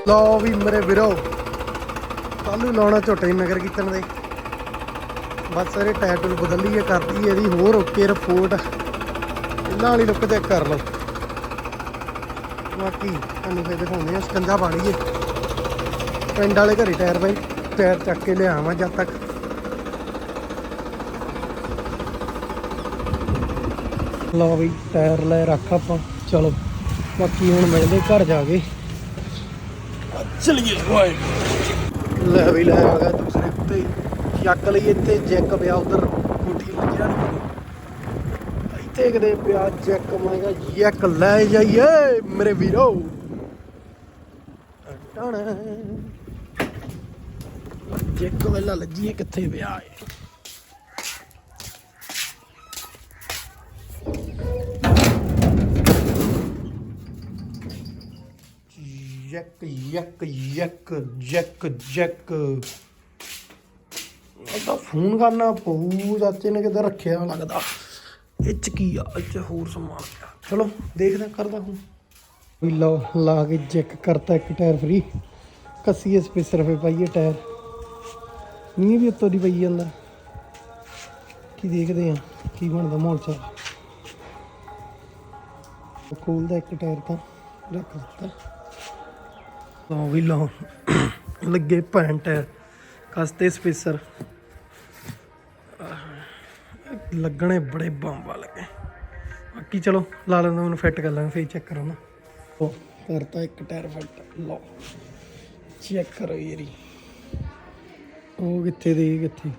लो भी मेरे वीरो कल लाना झोटे नगर कीर्तन दे बस सारे टायर टूर बदल लीए कर दी यदि होर ओके रिपोर्ट इन्हां वाली लुक चेक कर लो। बाकी तुहानूं फिर दिखाउने आ शिकंजा पा लईए पिंड वाले घरे टायर भाई टायर चक के लिया वा जब तक लो भी टायर ले रख आपां चलो बाकी हुण मिलदे घर जाके चलिए ले भी लै आ गया दूसरे उत्ते चक लईए इत्थे जैक पिया उधर कोठी लग्गिया इत्थे किते पिया जैक मैं कहा जैक लै जाइए मेरे वीरो जैक वेला लज्जिए कित्थे पिया जैक जैक जैक जैक जैक फोन करना पऊ चाचे ने किधर रखिया लगता इच की होर समान चलो देखदा करदा हूँ लो ला के जैक करता एक टायर फ्री कस्सीए स्पेसर पे पाइए टायर मींह भी उत्तों दी पई जांदा की देखते हैं की बनदा माहौल चाल खोलदा एक टायर तो रख दिता लो भी लो लगे भैन टायर कसते स्पेसर लगने बड़े बंबा लगे बाकी चलो ला लेंगे मैंने फिट कर लेंगे फिर चेक करो ना ओ करता एक टायर फिट लो चेक करो येरी ओ कित्थे दे कित्थे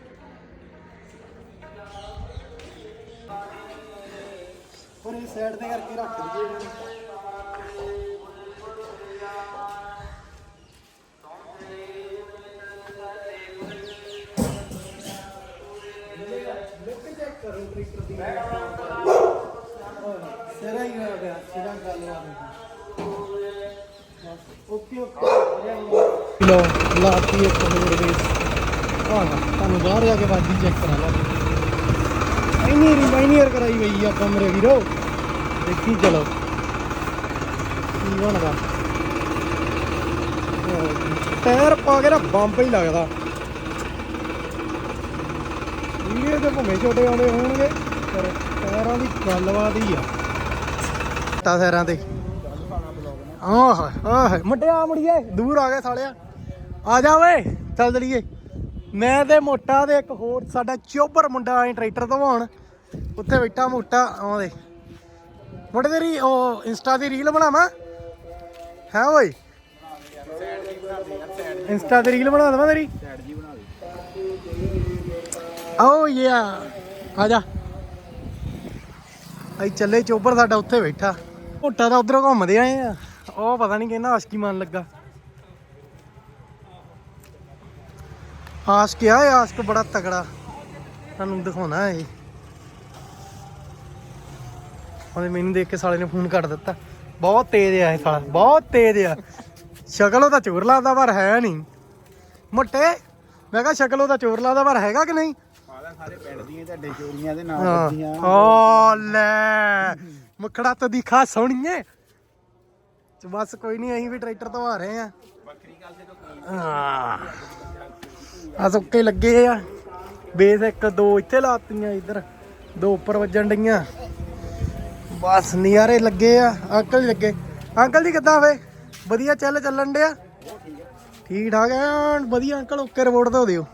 और ये साइड ते करके रख दीजिए लो लाती एक तुम बाहर जाके बाजी चेक करा लो माइनियर कराई गई आप मेरे वीरो देखी चलो की बनता टायर पा के ना बंब ही लगता वीडियो तो भावें छोटे आने होंगे पर टायरों की गलबात ही आ टायरों से आह मुंडे आ मुड़िए दूर आ गए सालिया आ जा वे चल चलीए मैं ते मोटा ते एक होर साडा चोबर मुंडा आए ट्रैक्टर धवाउण उत्थे बैठा मोटा आउंदे मुंडे तेरी ओ इंस्टा दी रील बनावा है ओए इंस्टा दी रील बना देवां तेरी आओ ये आ जा आई चले चोबर साडा उत्थे बैठा मोटा दा उधर घूमदे आए आ ਉਹ ਪਤਾ ਨਹੀਂ ਕਿਹਨਾਂ ਆਸ਼ਕੀ ਮਨ ਲੱਗਾ ਆਸ਼ਕ ਆ ਇਹ ਆਸ਼ਕ ਬੜਾ ਤਗੜਾ ਤੁਹਾਨੂੰ ਦਿਖਾਉਣਾ ਇਹ ਉਹਨੇ ਮੈਨੂੰ ਦੇਖ ਕੇ ਸਾਲੇ ਨੇ ਫੋਨ ਕੱਟ ਦਿੱਤਾ ਬਹੁਤ ਤੇਜ਼ ਆ ਇਹ ਸਾਲਾ ਬਹੁਤ ਤੇਜ਼ ਆ ਸ਼ਕਲ ਉਹਦਾ ਚੋਰ ਲੱਗਦਾ ਪਰ ਹੈ ਨਹੀਂ ਮੋਟੇ ਮੈਂ ਕਿਹਾ ਸ਼ਕਲ ਉਹਦਾ ਚੋਰ ਲੱਗਦਾ ਪਰ ਹੈਗਾ ਕਿ ਨਹੀਂ ਸਾਰੇ ਪਿੰਡ ਦੀਆਂ ਤੁਹਾਡੇ ਚੋਰੀਆਂ ਦੇ ਨਾਲ ਲੱਗਦੀਆਂ ਓ ਲੈ ਮੁਖੜਾ ਤਾਂ ਦਿਖਾ ਸੋਹਣੀਏ बस कोई नहीं अं भी ट्रैक्टर धवा रहे हैं अस ओके लगे बेस एक दो इत्थे लातियां इधर दो उपर वजन डईयां बस नज़ारे लगे अंकल जी लगे अंकल जी किद्दां वे वधिया चलन डया ठीक ठाक है वधिया अंकल ओके रिपोर्ट दो दिओ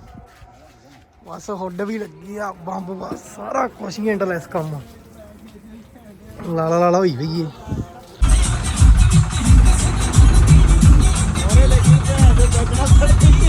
बस हुड भी लगी आ बंब बस सारा कुछ ही हैंडल इस काम लाला लाला होई पई है लेकिन